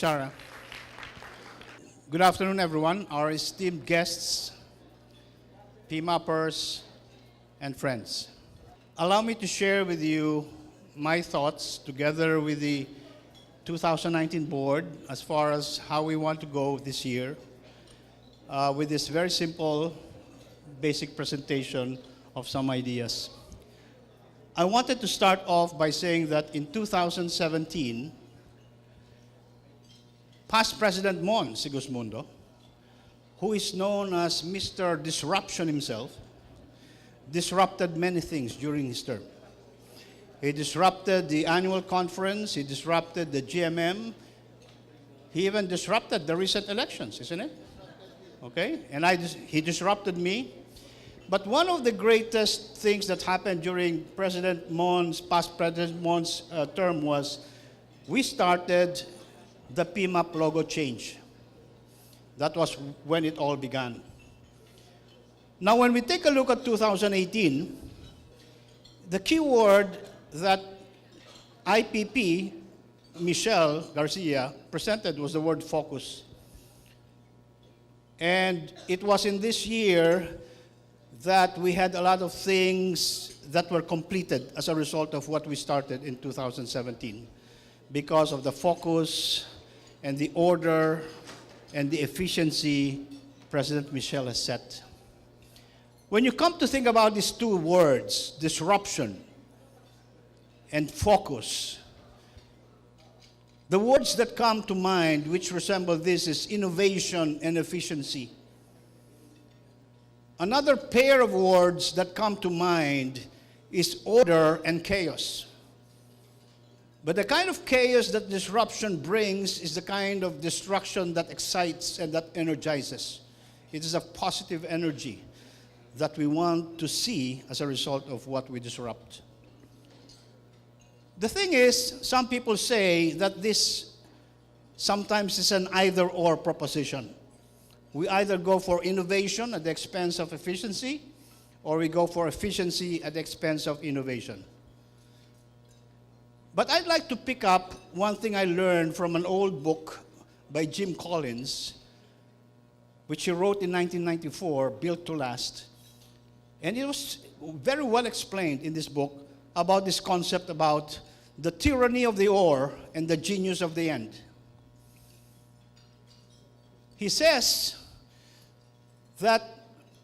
Chara. Good afternoon, everyone, our esteemed guests, PMAPers, and friends. Allow me to share with you my thoughts together with the 2019 board as far as how we want to go this year with this very simple, basic presentation of some ideas. I wanted to start off by saying that in 2017, past President Mon Sigismundo, who is known as Mr. Disruption himself, disrupted many things during his term. He disrupted the annual conference, he disrupted the GMM, he even disrupted the recent elections, isn't it? Okay, and he disrupted me. But one of the greatest things that happened during past President Mon's term was we started the PMAP logo change. That was when it all began. Now, when we take a look at 2018, the key word that IPP, Michelle Garcia, presented was the word focus. And it was in this year that we had a lot of things that were completed as a result of what we started in 2017 because of the focus and the order and the efficiency President Michelle has set. When you come to think about these two words, disruption and focus, the words that come to mind which resemble this is innovation and efficiency. Another pair of words that come to mind is order and chaos. But the kind of chaos that disruption brings is the kind of destruction that excites and that energizes. It is a positive energy that we want to see as a result of what we disrupt. The thing is, some people say that this sometimes is an either-or proposition. We either go for innovation at the expense of efficiency, or we go for efficiency at the expense of innovation. But I'd like to pick up one thing I learned from an old book by Jim Collins, which he wrote in 1994, Built to Last. And it was very well explained in this book about this concept about the tyranny of the or and the genius of the end. He says that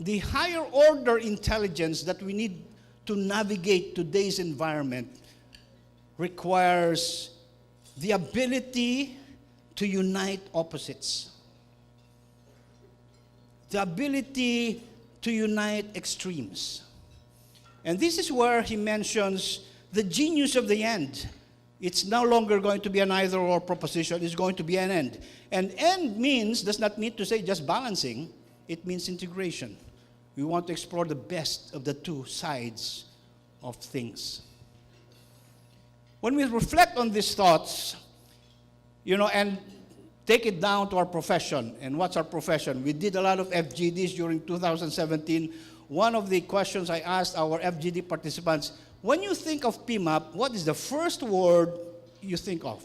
the higher order intelligence that we need to navigate today's environment requires the ability to unite opposites, the ability to unite extremes. And this is where he mentions the genius of the end. It's no longer going to be an either-or proposition, it's going to be an end. And end does not mean to say just balancing, it means integration. We want to explore the best of the two sides of things. When we reflect on these thoughts, and take it down to our profession, and what's our profession? We did a lot of FGDs during 2017. One of the questions I asked our FGD participants, when you think of PMAP, what is the first word you think of?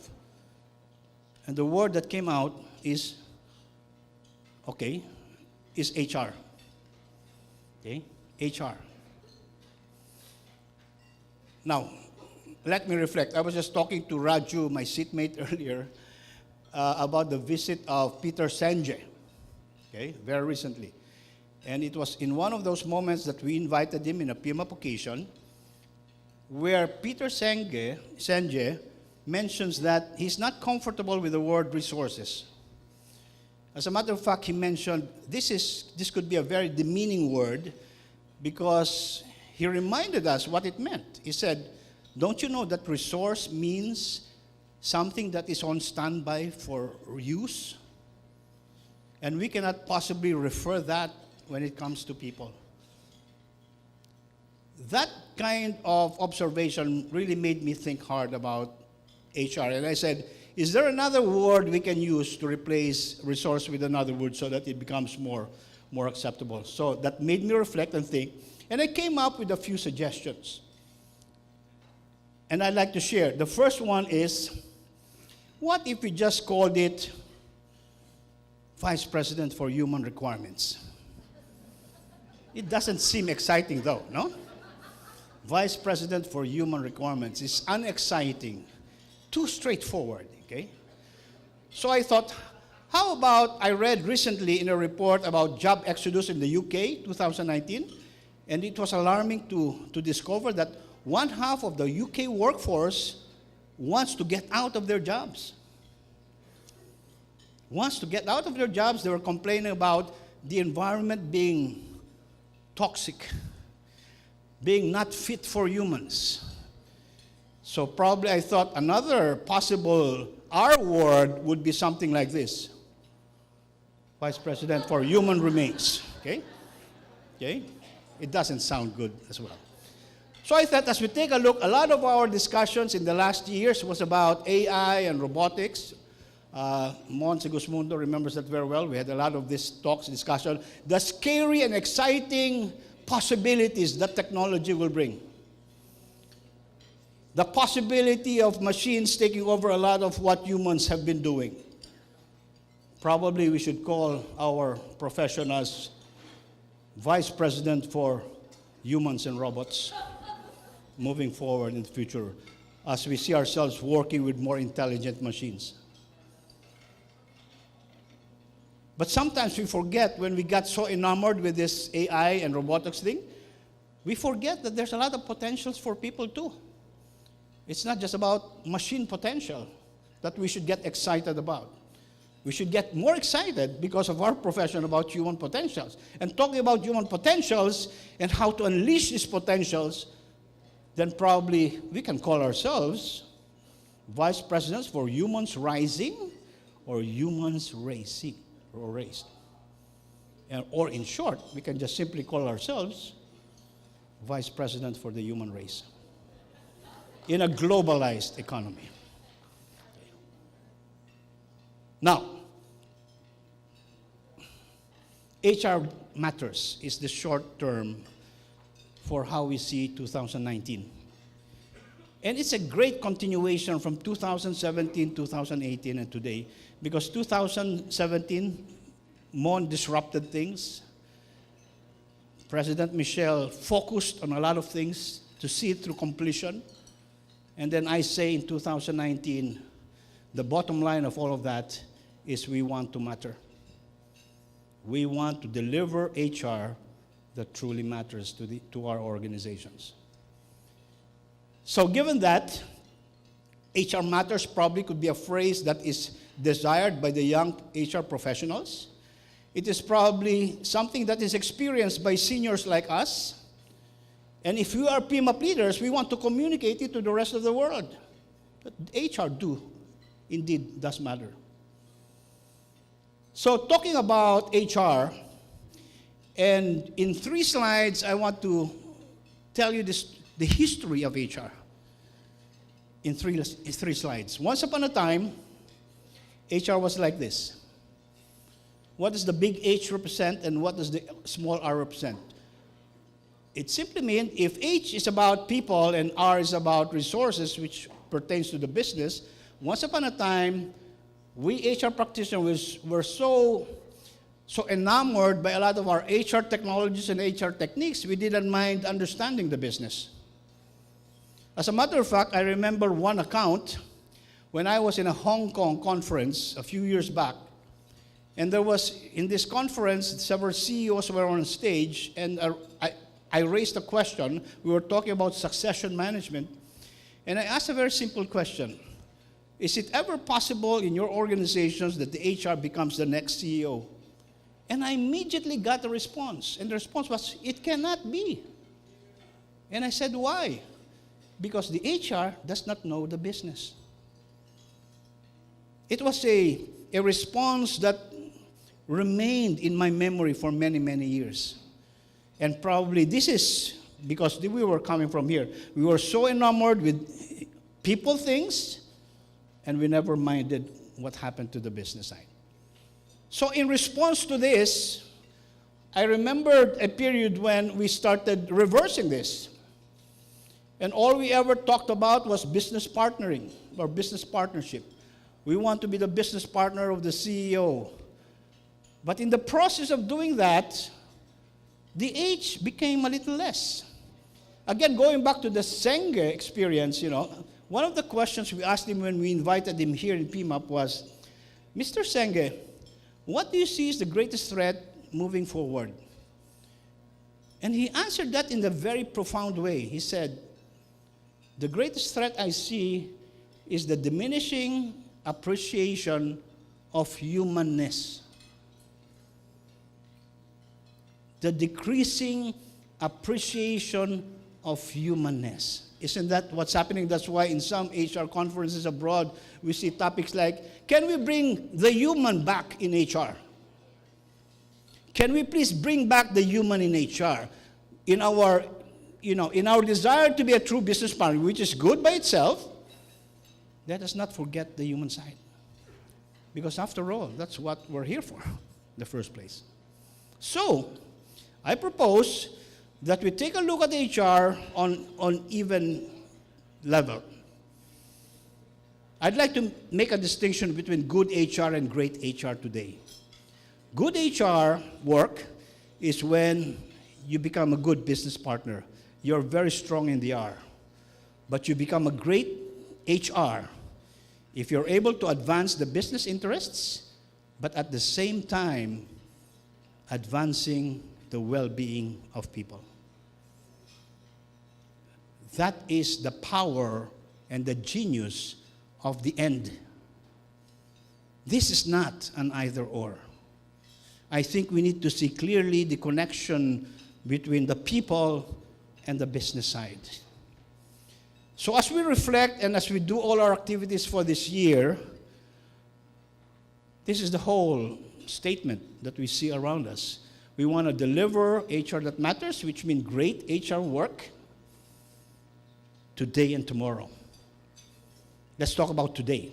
And the word that came out is HR. Okay, HR. Now, let me reflect. I was just talking to Raju, my seatmate earlier, about the visit of Peter Senge, very recently. And it was in one of those moments that we invited him in a PMAP occasion where Peter Senge mentions that he's not comfortable with the word resources. As a matter of fact, he mentioned this could be a very demeaning word because he reminded us what it meant. He said, don't you know that resource means something that is on standby for use? And we cannot possibly refer that when it comes to people. That kind of observation really made me think hard about HR. And I said, is there another word we can use to replace resource with another word so that it becomes more acceptable? So that made me reflect and think. And I came up with a few suggestions. And I'd like to share. The first one is, What if we just called it Vice President for Human Requirements? It doesn't seem exciting though, no? Vice President for Human Requirements is unexciting, too straightforward, okay? So I thought, how about, I read recently in a report about job exodus in the UK, 2019, and it was alarming to discover that one half of the UK workforce wants to get out of their jobs. Wants to get out of their jobs. They were complaining about the environment being toxic, being not fit for humans. So probably I thought another possible R word would be something like this. Vice President for Human Remains. Okay? Okay? It doesn't sound good as well. So I thought as we take a look, a lot of our discussions in the last years was about AI and robotics. Mon Sigismundo remembers that very well. We had a lot of these talks, discussion, the scary and exciting possibilities that technology will bring. The possibility of machines taking over a lot of what humans have been doing. Probably we should call our profession as Vice President for Humans and Robots moving forward in the future as we see ourselves working with more intelligent machines. But sometimes we forget, when we got so enamored with this AI and robotics thing, we forget that there's a lot of potentials for people too. It's not just about machine potential that we should get excited about. We should get more excited because of our profession about human potentials. And talking about human potentials and how to unleash these potentials, then probably we can call ourselves Vice Presidents for Humans Rising or Humans Racing or Raised. Or in short, we can just simply call ourselves Vice President for the human race in a globalized economy. Now, HR matters is the short term for how we see 2019. And it's a great continuation from 2017, 2018, and today, because 2017, Mon disrupted things. President Michelle focused on a lot of things to see it through completion. And then I say in 2019, the bottom line of all of that is we want to matter. We want to deliver HR that truly matters to our organizations. So given that, HR matters probably could be a phrase that is desired by the young HR professionals. It is probably something that is experienced by seniors like us. And if you are PMAP leaders, we want to communicate it to the rest of the world. But HR indeed does matter. So talking about HR, and in 3 slides, I want to tell you the history of HR. In three slides. Once upon a time, HR was like this. What does the big H represent and what does the small r represent? It simply means if H is about people and R is about resources, which pertains to the business, once upon a time, we HR practitioners were so enamored by a lot of our HR technologies and HR techniques, we didn't mind understanding the business. As a matter of fact, I remember one account when I was in a Hong Kong conference a few years back. And there was, in this conference, several CEOs were on stage, and I raised a question. We were talking about succession management. And I asked a very simple question. Is it ever possible in your organizations that the HR becomes the next CEO? And I immediately got a response. And the response was, it cannot be. And I said, why? Because the HR does not know the business. It was a response that remained in my memory for many, many years. And probably this is because we were coming from here. We were so enamored with people things, and we never minded what happened to the business side. So in response to this, I remembered a period when we started reversing this. And all we ever talked about was business partnering or business partnership. We want to be the business partner of the CEO. But in the process of doing that, the H became a little less. Again, going back to the Senge experience, one of the questions we asked him when we invited him here in PMAP was, Mr. Senge, what do you see is the greatest threat moving forward? And he answered that in a very profound way. He said, the greatest threat I see is the diminishing appreciation of humanness. The decreasing appreciation of humanness. Isn't that what's happening? That's why in some HR conferences abroad, we see topics like, can we bring the human back in HR? Can we please bring back the human in HR? In our desire to be a true business partner, which is good by itself, let us not forget the human side. Because after all, that's what we're here for in the first place. So, I propose that we take a look at HR on even level. I'd like to make a distinction between good HR and great HR today. Good HR work is when you become a good business partner. You're very strong in the R. But you become a great HR if you're able to advance the business interests, but at the same time, advancing the well-being of people. That is the power and the genius of the end. This is not an either-or. I think we need to see clearly the connection between the people and the business side. So as we reflect and as we do all our activities for this year, this is the whole statement that we see around us. We want to deliver HR that matters, which means great HR work today and tomorrow. Let's talk about today.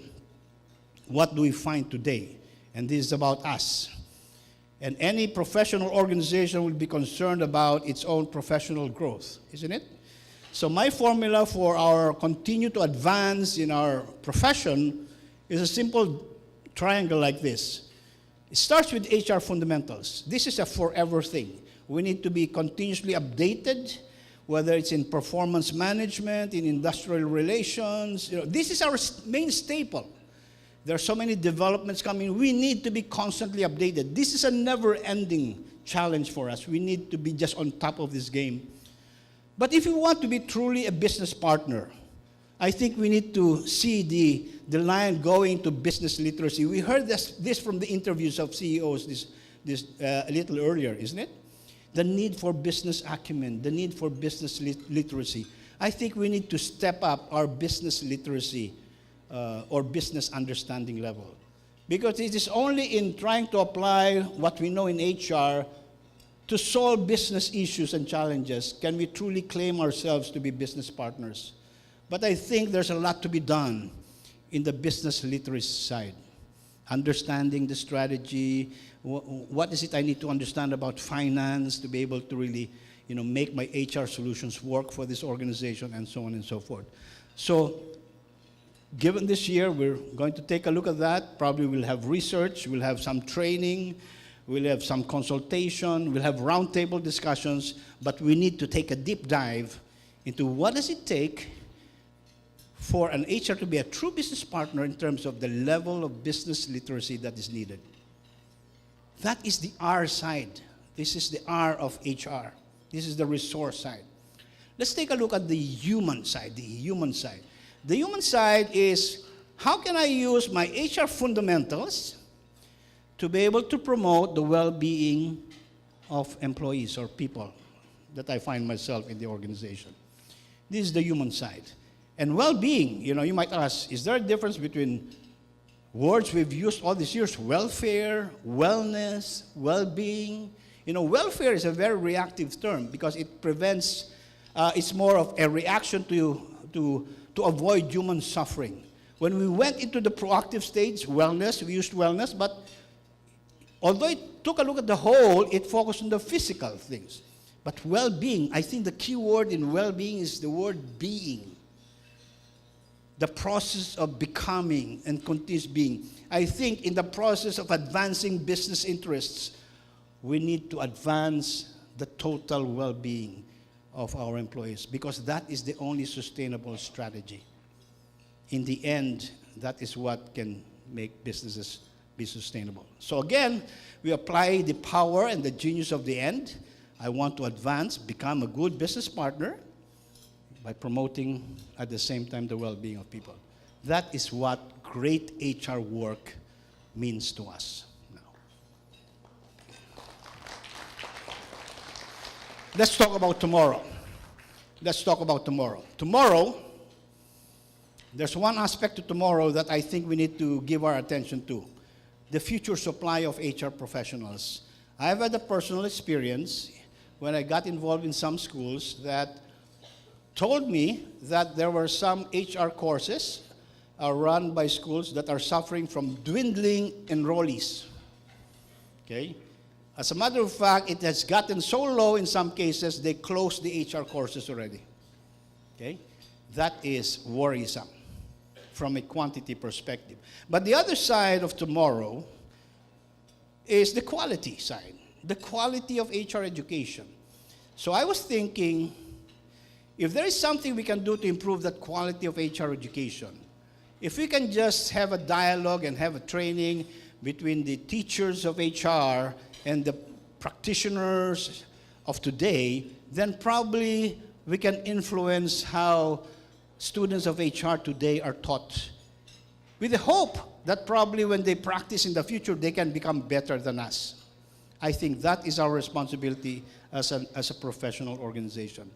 What do we find today? And this is about us. And any professional organization will be concerned about its own professional growth, isn't it? So my formula for our continue to advance in our profession is a simple triangle like this. It starts with HR fundamentals. This is a forever thing. We need to be continuously updated, whether it's in performance management, in industrial relations. This is our main staple. There are so many developments coming. We need to be constantly updated. This is a never-ending challenge for us. We need to be just on top of this game. But if you want to be truly a business partner, I think we need to see the line going to business literacy. We heard this from the interviews of CEOs a little earlier, isn't it? The need for business acumen, the need for business literacy. I think we need to step up our business literacy or business understanding level. Because it is only in trying to apply what we know in HR to solve business issues and challenges can we truly claim ourselves to be business partners. But I think there's a lot to be done in the business literacy side. Understanding the strategy, what is it I need to understand about finance to be able to really make my HR solutions work for this organization, and so on and so forth. So given this year, we're going to take a look at that. Probably we'll have research, we'll have some training, we'll have some consultation, we'll have roundtable discussions, but we need to take a deep dive into what does it take for an HR to be a true business partner in terms of the level of business literacy that is needed. That is the R side. This is the R of HR. This is the resource side. Let's take a look at the human side, the human side. The human side is, how can I use my HR fundamentals to be able to promote the well-being of employees or people that I find myself in the organization? This is the human side. And well-being, you might ask, is there a difference between words we've used all these years, welfare, wellness, well-being? Welfare is a very reactive term because it prevents, it's more of a reaction to avoid human suffering. When we went into the proactive stage, wellness, we used wellness, but although it took a look at the whole, it focused on the physical things. But well-being, I think the key word in well-being is the word being. the process of becoming and continues being. I think in the process of advancing business interests, we need to advance the total well-being of our employees, because that is the only sustainable strategy. In the end, that is what can make businesses be sustainable. So again, we apply the power and the genius of the end. I want to advance, become a good business partner by promoting at the same time the well-being of people. That is what great HR work means to us now. Let's talk about tomorrow. Let's talk about tomorrow. Tomorrow, there's one aspect to tomorrow that I think we need to give our attention to: the future supply of HR professionals. I've had a personal experience when I got involved in some schools that told me that there were some HR courses run by schools that are suffering from dwindling enrollees. Okay? As a matter of fact, it has gotten so low in some cases, they closed the HR courses already. Okay? That is worrisome from a quantity perspective. But the other side of tomorrow is the quality side, the quality of HR education. So I was thinking, if there is something we can do to improve that quality of HR education, if we can just have a dialogue and have a training between the teachers of HR and the practitioners of today, then probably we can influence how students of HR today are taught, with the hope that probably when they practice in the future, they can become better than us. I think that is our responsibility as a professional organization.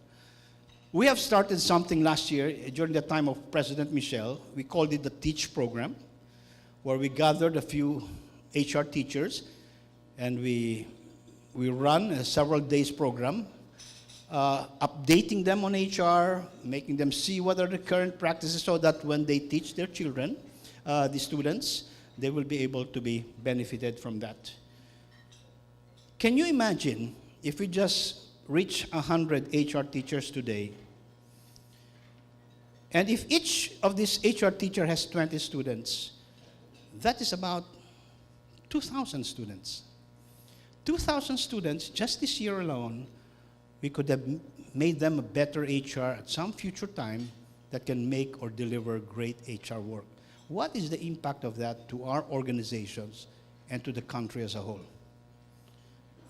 We have started something last year during the time of President Michelle. We called it the Teach Program, where we gathered a few HR teachers and we run a several days program, updating them on HR, making them see what are the current practices so that when they teach their children, the students, they will be able to be benefited from that. Can you imagine if we just reach 100 HR teachers today, and if each of these HR teacher has 20 students, that is about 2,000 students. 2,000 students, just this year alone, we could have made them a better HR at some future time that can make or deliver great HR work. What is the impact of that to our organizations and to the country as a whole?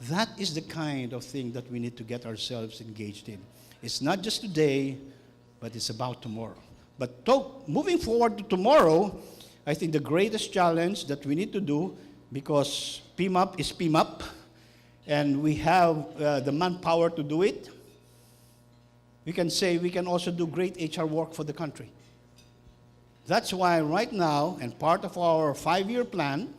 That is the kind of thing that we need to get ourselves engaged in. It's not just today, but it's about tomorrow. But moving forward to tomorrow, I think the greatest challenge that we need to do, because PMAP is PMAP, and we have the manpower to do it, we can say we can also do great HR work for the country. That's why right now, and part of our 5-year plan,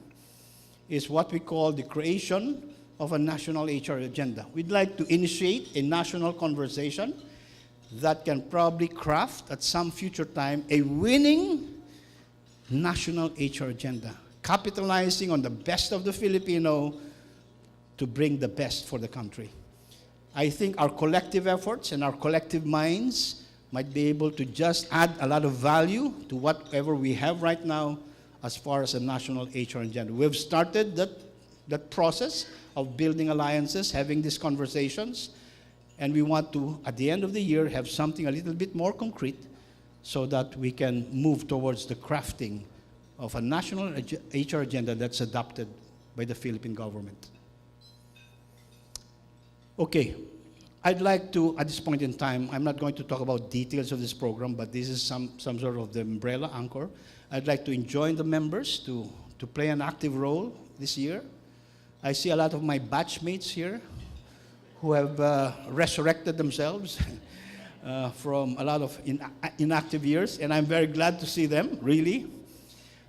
is what we call the creation of a national HR agenda. We'd like to initiate a national conversation that can probably craft at some future time a winning national HR agenda, capitalizing on the best of the Filipino to bring the best for the country. I think our collective efforts and our collective minds might be able to just add a lot of value to whatever we have right now as far as a national HR agenda. We've started that process of building alliances, having these conversations, and we want to, at the end of the year, have something a little bit more concrete so that we can move towards the crafting of a national HR agenda that's adopted by the Philippine government. Okay, I'd like to, at this point in time, I'm not going to talk about details of this program, but this is some sort of the umbrella anchor. I'd like to enjoin the members to play an active role this year. I see a lot of my batchmates here who have resurrected themselves from a lot of inactive years, and I'm very glad to see them, really.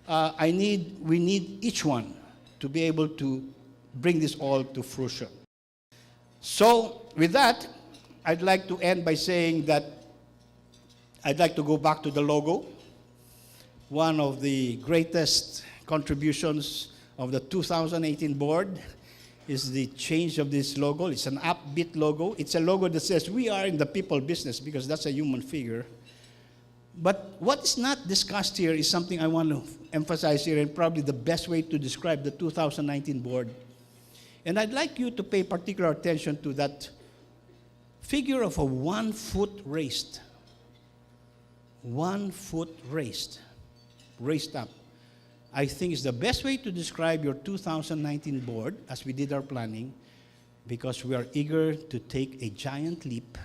We need each one to be able to bring this all to fruition. So, with that, I'd like to end by saying that I'd like to go back to the logo. One of the greatest contributions of the 2018 board is the change of this logo. It's an upbeat logo. It's a logo that says we are in the people business, because that's a human figure. But what is not discussed here is something I want to emphasize here, and probably the best way to describe the 2019 board. And I'd like you to pay particular attention to that figure of a 1 foot raised. 1 foot raised. Raised up. I think it's the best way to describe your 2019 board as we did our planning, because we are eager to take a giant leap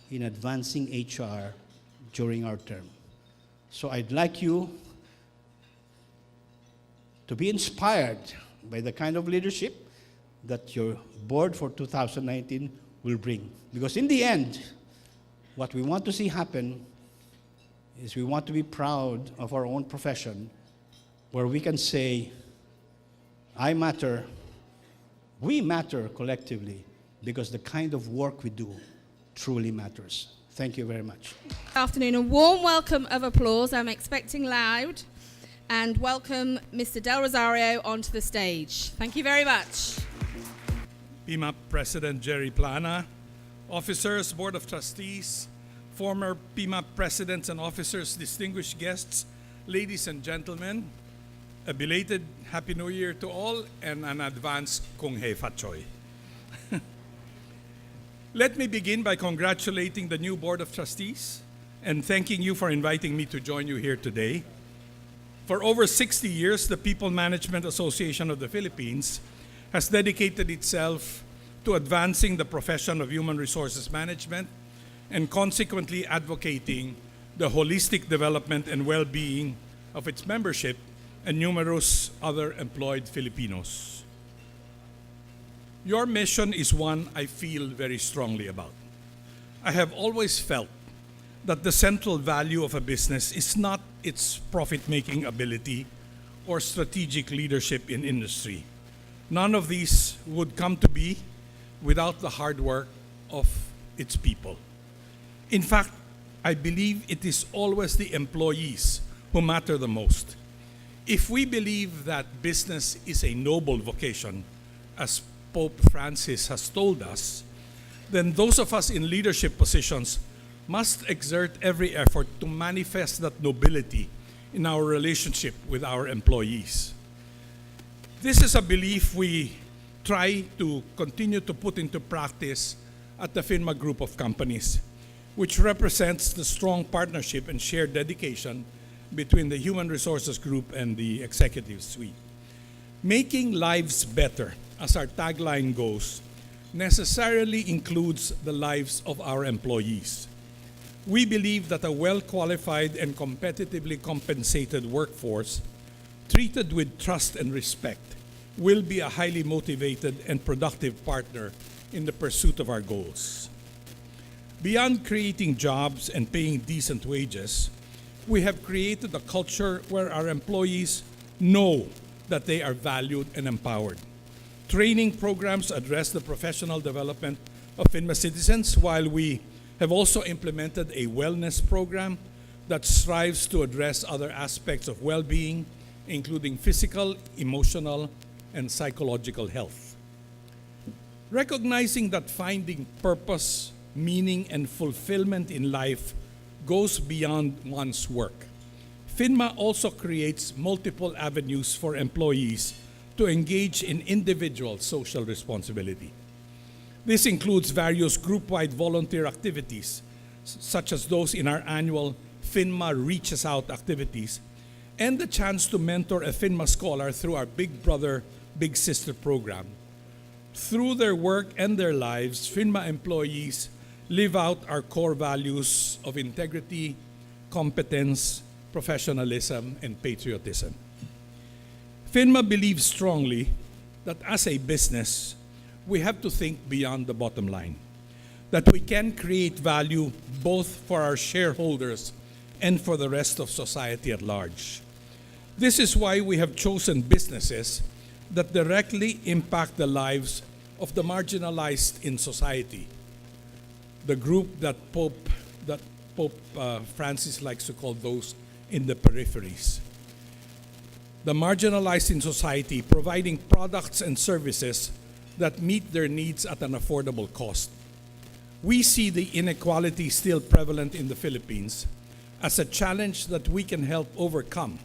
in advancing HR during our term. So I'd like you to be inspired by the kind of leadership that your board for 2019 will bring. Because in the end, what we want to see happen is we want to be proud of our own profession, where we can say, I matter, we matter collectively, because the kind of work we do truly matters. Thank you very much. Good afternoon. A warm welcome of applause. I'm expecting loud. And welcome Mr. Del Rosario onto the stage. Thank you very much. PMAP President Jerry Plana, officers, Board of Trustees, former PMAP presidents and officers, distinguished guests, ladies and gentlemen, a belated Happy New Year to all and an advance Kung Hei Fat Choi. Let me begin by congratulating the new Board of Trustees and thanking you for inviting me to join you here today. For over 60 years, the People Management Association of the Philippines has dedicated itself to advancing the profession of human resources management and consequently advocating the holistic development and well-being of its membership and numerous other employed Filipinos. Your mission is one I feel very strongly about. I have always felt that the central value of a business is not its profit-making ability or strategic leadership in industry. None of these would come to be without the hard work of its people. In fact, I believe it is always the employees who matter the most. If we believe that business is a noble vocation, as Pope Francis has told us, then those of us in leadership positions must exert every effort to manifest that nobility in our relationship with our employees. This is a belief we try to continue to put into practice at the FINMA group of companies, which represents the strong partnership and shared dedication between the Human Resources Group and the Executive Suite. Making lives better, as our tagline goes, necessarily includes the lives of our employees. We believe that a well-qualified and competitively compensated workforce, treated with trust and respect, will be a highly motivated and productive partner in the pursuit of our goals. Beyond creating jobs and paying decent wages, we have created a culture where our employees know that they are valued and empowered. Training programs address the professional development of FINMA citizens, while we have also implemented a wellness program that strives to address other aspects of well-being, including physical, emotional, and psychological health. Recognizing that finding purpose, meaning, and fulfillment in life goes beyond one's work, FINMA also creates multiple avenues for employees to engage in individual social responsibility. This includes various group-wide volunteer activities, such as those in our annual FINMA Reaches Out activities, and the chance to mentor a FINMA scholar through our Big Brother, Big Sister program. Through their work and their lives, FINMA employees live out our core values of integrity, competence, professionalism, and patriotism. FINMA believes strongly that as a business, we have to think beyond the bottom line, that we can create value both for our shareholders and for the rest of society at large. This is why we have chosen businesses that directly impact the lives of the marginalized in society, the group that Pope Francis likes to call those in the peripheries. The marginalized in society, providing products and services that meet their needs at an affordable cost. We see the inequality still prevalent in the Philippines as a challenge that we can help overcome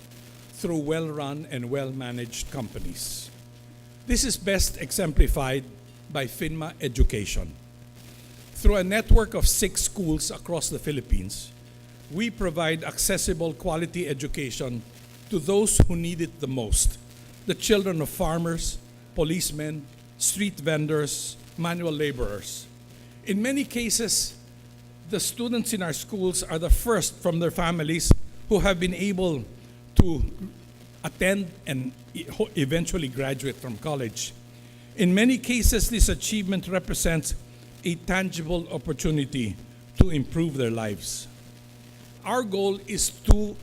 through well-run and well-managed companies. This is best exemplified by FINMA Education. Through a network of 6 schools across the Philippines, we provide accessible quality education to those who need it the most: the children of farmers, policemen, street vendors, manual laborers. In many cases, the students in our schools are the first from their families who have been able to attend and eventually graduate from college. In many cases, this achievement represents a tangible opportunity to improve their lives. Our goal is to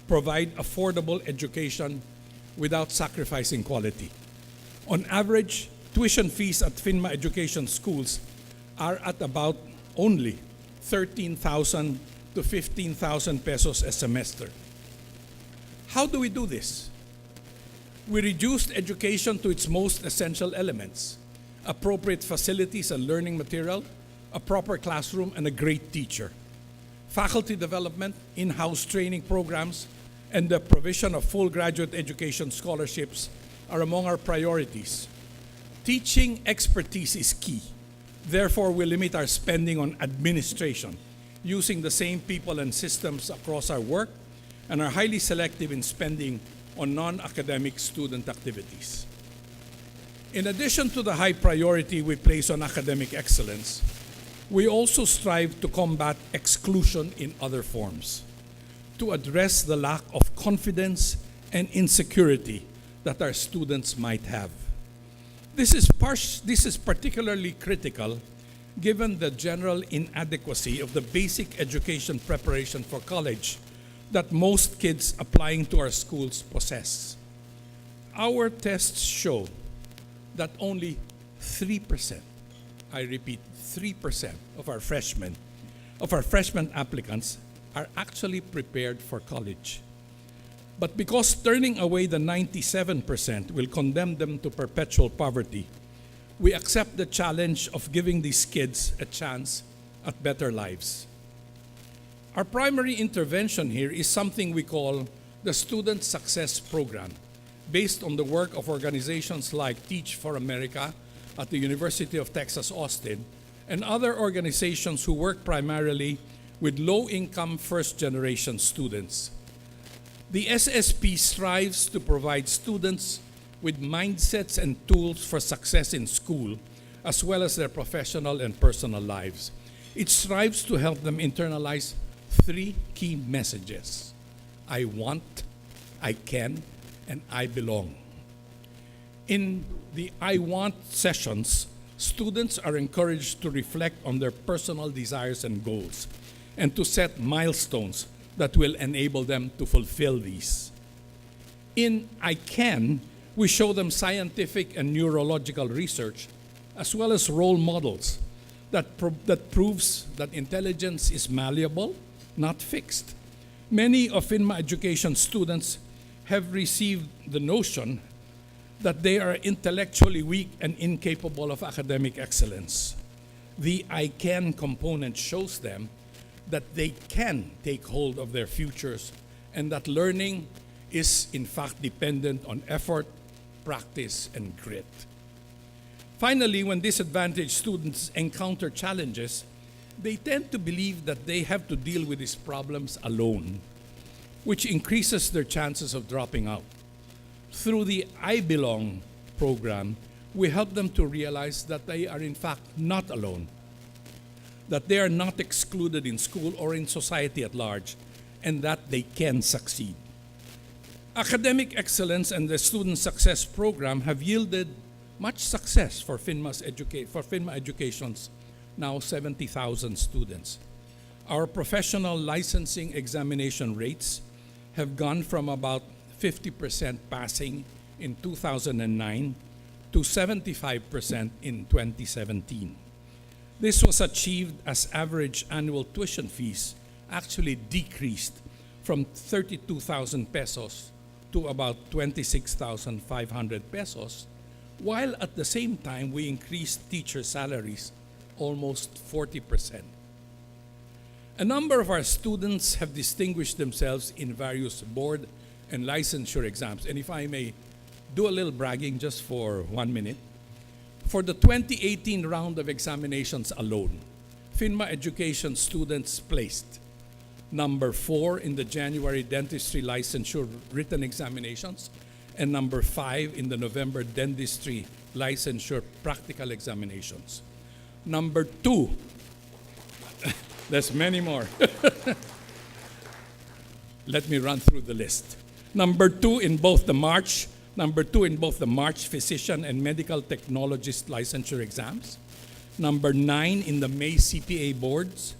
provide affordable education without sacrificing quality. On average, tuition fees at FINMA Education schools are at about only 13,000 to 15,000 pesos a semester. How do we do this? We reduced education to its most essential elements: appropriate facilities and learning material, a proper classroom, and a great teacher. Faculty development, in-house training programs, and the provision of full graduate education scholarships are among our priorities. Teaching expertise is key. Therefore, we limit our spending on administration, using the same people and systems across our work, and are highly selective in spending on non-academic student activities. In addition to the high priority we place on academic excellence, we also strive to combat exclusion in other forms, to address the lack of confidence and insecurity that our students might have. This is particularly critical given the general inadequacy of the basic education preparation for college that most kids applying to our schools possess. Our tests show that only 3%, I repeat, 3% of our freshman applicants are actually prepared for college. But because turning away the 97% will condemn them to perpetual poverty, we accept the challenge of giving these kids a chance at better lives. Our primary intervention here is something we call the Student Success Program, based on the work of organizations like Teach for America at the University of Texas, Austin, and other organizations who work primarily with low-income first-generation students. The SSP strives to provide students with mindsets and tools for success in school, as well as their professional and personal lives. It strives to help them internalize 3 key messages: I want, I can, and I belong. In the I want sessions, students are encouraged to reflect on their personal desires and goals, and to set milestones that will enable them to fulfill these. In I Can, we show them scientific and neurological research, as well as role models that proves that intelligence is malleable, not fixed. Many of FINMA Education students have received the notion that they are intellectually weak and incapable of academic excellence. The I Can component shows them that they can take hold of their futures and that learning is in fact dependent on effort, practice, and grit. Finally, when disadvantaged students encounter challenges, they tend to believe that they have to deal with these problems alone, which increases their chances of dropping out. Through the I Belong program, we help them to realize that they are in fact not alone, that they are not excluded in school or in society at large, and that they can succeed. Academic excellence and the Student Success Program have yielded much success for FINMA Education's now 70,000 students. Our professional licensing examination rates have gone from about 50% passing in 2009 to 75% in 2017. This was achieved as average annual tuition fees actually decreased from 32,000 pesos to about 26,500 pesos, while at the same time we increased teacher salaries almost 40%. A number of our students have distinguished themselves in various board and licensure exams. And if I may do a little bragging just for 1 minute, for the 2018 round of examinations alone, FINMA Education students placed number 4 in the January dentistry licensure written examinations and number 5 in the November dentistry licensure practical examinations. Number 2, there's many more. Let me run through the list. Number 2 in both the March physician and medical technologist licensure exams. Number 9 in the May CPA boards.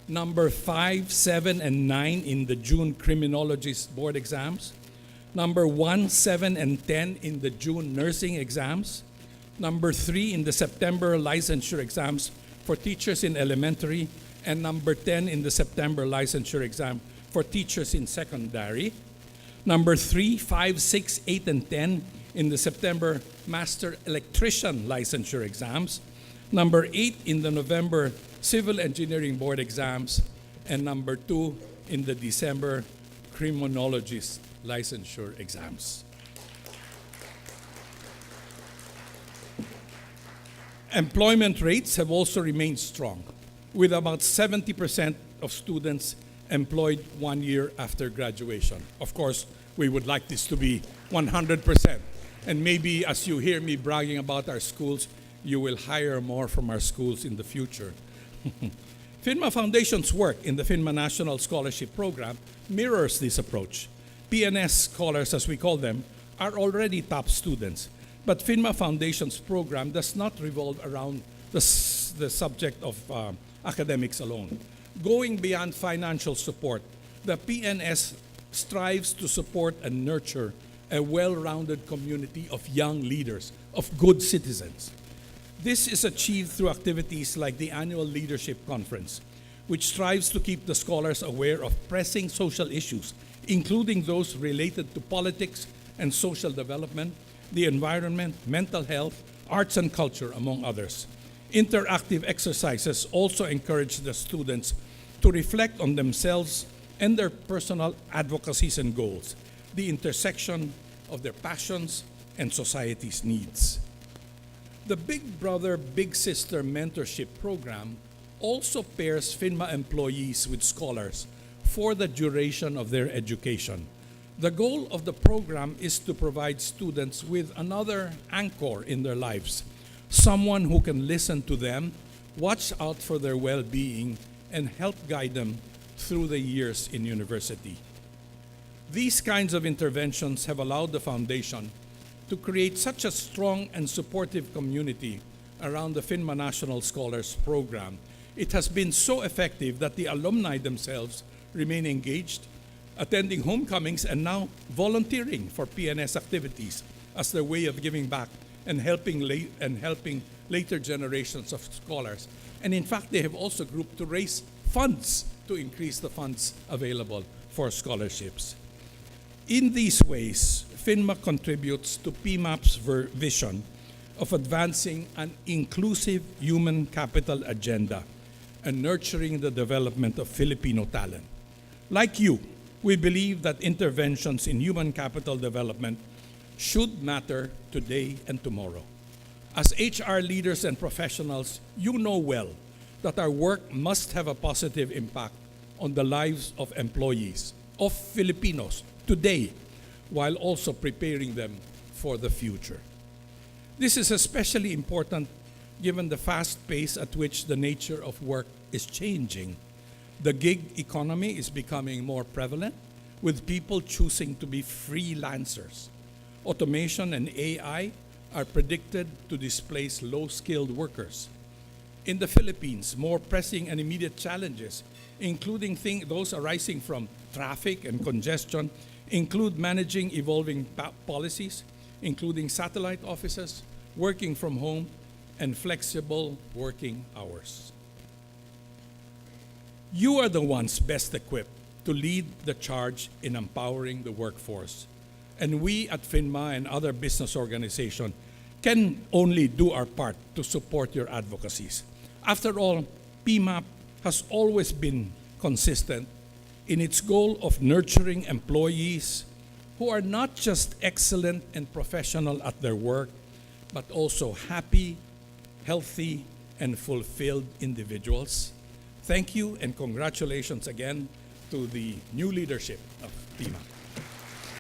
Number 5, 7, and 9 in the June criminologist board exams. Number 1, 7, and 10 in the June nursing exams. Number 3 in the September licensure exams for teachers in elementary, and number 10 in the September licensure exam for teachers in secondary. Number 3, 5, 6, 8, and 10 in the September Master Electrician licensure exams. Number 8 in the November Civil Engineering Board exams. And number 2 in the December Criminologist licensure exams. Employment rates have also remained strong, with about 70% of students employed 1 year after graduation. Of course, we would like this to be 100%. And maybe as you hear me bragging about our schools, you will hire more from our schools in the future. FINMA Foundation's work in the FINMA National Scholarship Program mirrors this approach. PNS scholars, as we call them, are already top students. But FINMA Foundation's program does not revolve around the subject of academics alone. Going beyond financial support, the PNS strives to support and nurture a well-rounded community of young leaders, of good citizens. This is achieved through activities like the annual Leadership Conference, which strives to keep the scholars aware of pressing social issues, including those related to politics and social development, the environment, mental health, arts and culture, among others. Interactive exercises also encourage the students to reflect on themselves and their personal advocacies and goals, the intersection of their passions and society's needs. The Big Brother, Big Sister mentorship program also pairs FINMA employees with scholars for the duration of their education. The goal of the program is to provide students with another anchor in their lives, someone who can listen to them, watch out for their well-being, and help guide them through the years in university. These kinds of interventions have allowed the Foundation to create such a strong and supportive community around the FINMA National Scholars Program. It has been so effective that the alumni themselves remain engaged, attending homecomings and now volunteering for PNS activities as their way of giving back and helping later generations of scholars. And in fact, they have also grouped to raise funds to increase the funds available for scholarships. In these ways, FINMA contributes to PMAP's vision of advancing an inclusive human capital agenda and nurturing the development of Filipino talent. Like you, we believe that interventions in human capital development should matter today and tomorrow. As HR leaders and professionals, you know well that our work must have a positive impact on the lives of employees, of Filipinos today, while also preparing them for the future. This is especially important given the fast pace at which the nature of work is changing. The gig economy is becoming more prevalent, with people choosing to be freelancers. Automation and AI are predicted to displace low-skilled workers. In the Philippines, more pressing and immediate challenges, including those arising from traffic and congestion, include managing evolving policies, including satellite offices, working from home, and flexible working hours. You are the ones best equipped to lead the charge in empowering the workforce. And we at FINMA and other business organizations can only do our part to support your advocacies. After all, PMAP has always been consistent in its goal of nurturing employees who are not just excellent and professional at their work, but also happy, healthy, and fulfilled individuals. Thank you and congratulations again to the new leadership of PMAP.